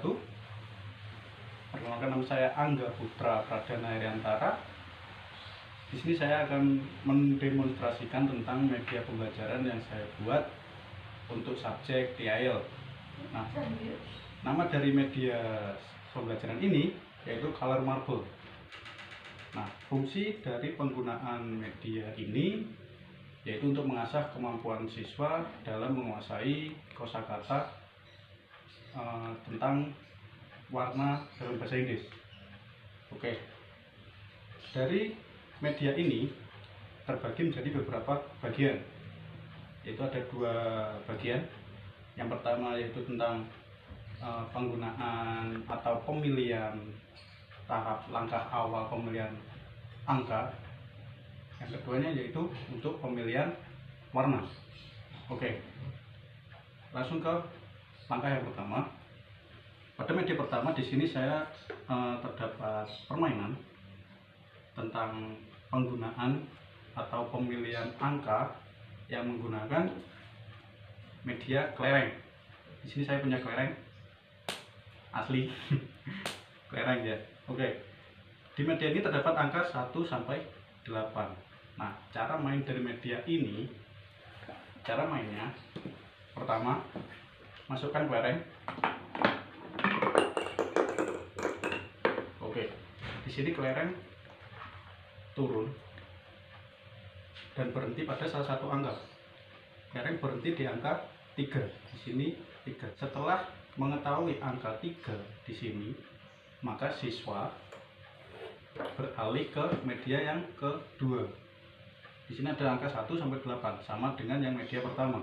wabarakatuh. Perkenalkan, nama saya Angga Putra Pradana Heriantara. Di sini saya akan mendemonstrasikan tentang media pembelajaran yang saya buat untuk subjek TIL. Nah, nama dari media pembelajaran ini yaitu Color Marble. Nah, fungsi dari penggunaan media ini yaitu untuk mengasah kemampuan siswa dalam menguasai kosakata tentang warna dalam bahasa Inggris. Oke, dari media ini terbagi menjadi beberapa bagian, yaitu ada 2 bagian. Yang pertama yaitu tentang penggunaan atau pemilihan tahap langkah awal pemilihan angka. Yang keduanya yaitu untuk pemilihan warna. Oke, langsung ke langkah yang pertama. Pada media pertama di sini saya terdapat permainan tentang penggunaan atau pemilihan angka yang menggunakan media kelereng. Di sini saya punya kelereng asli, kelereng ya. Oke, di media ini terdapat angka 1 sampai 8. Nah, cara main dari media ini, cara mainnya pertama, masukkan kelereng. Oke, di sini kelereng turun dan berhenti pada salah satu angka. Kelereng berhenti di angka 3. Di sini 3. Setelah mengetahui angka 3 di sini, maka siswa beralih ke media yang kedua. Di sini ada angka 1 sampai 8, sama dengan yang media pertama.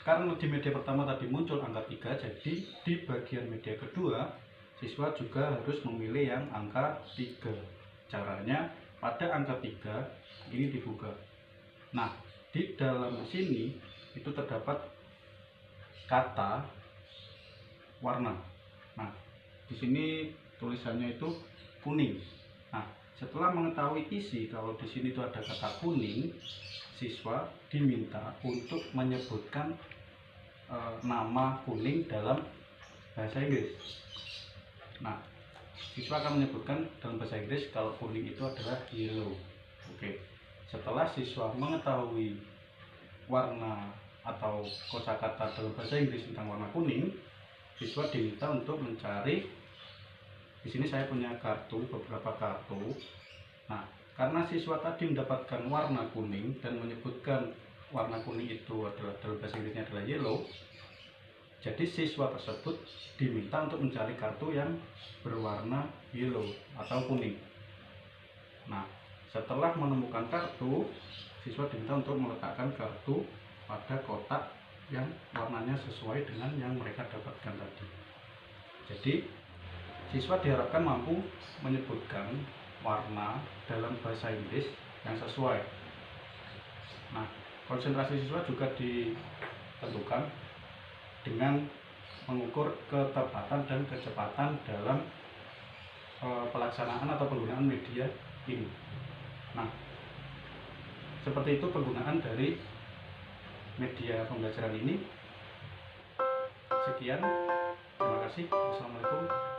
Karena di media pertama tadi muncul angka 3, jadi di bagian media kedua siswa juga harus memilih yang angka 3. Caranya pada angka 3 ini dibuka. Nah, di dalam sini itu terdapat kata warna. Nah, di sini tulisannya itu kuning. Nah, setelah mengetahui isi kalau di sini itu ada kata kuning, siswa diminta untuk menyebutkan nama kuning dalam bahasa Inggris. Nah, siswa akan menyebutkan dalam bahasa Inggris kalau kuning itu adalah yellow. Oke, setelah siswa mengetahui warna atau kosakata dalam bahasa Inggris tentang warna kuning, siswa diminta untuk mencari. Di sini saya punya kartu, beberapa kartu. Nah, karena siswa tadi mendapatkan warna kuning dan menyebutkan warna kuning itu adalah dalam bahasa Inggrisnya adalah yellow, jadi siswa tersebut diminta untuk mencari kartu yang berwarna yellow atau kuning. Nah, setelah menemukan kartu, siswa diminta untuk meletakkan kartu pada kotak yang warnanya sesuai dengan yang mereka dapatkan tadi. Jadi, siswa diharapkan mampu menyebutkan warna dalam bahasa Inggris yang sesuai. Nah, konsentrasi siswa juga ditentukan dengan mengukur ketepatan dan kecepatan dalam pelaksanaan atau penggunaan media ini. Nah, seperti itu penggunaan dari media pembelajaran ini. Sekian, terima kasih. Wassalamualaikum.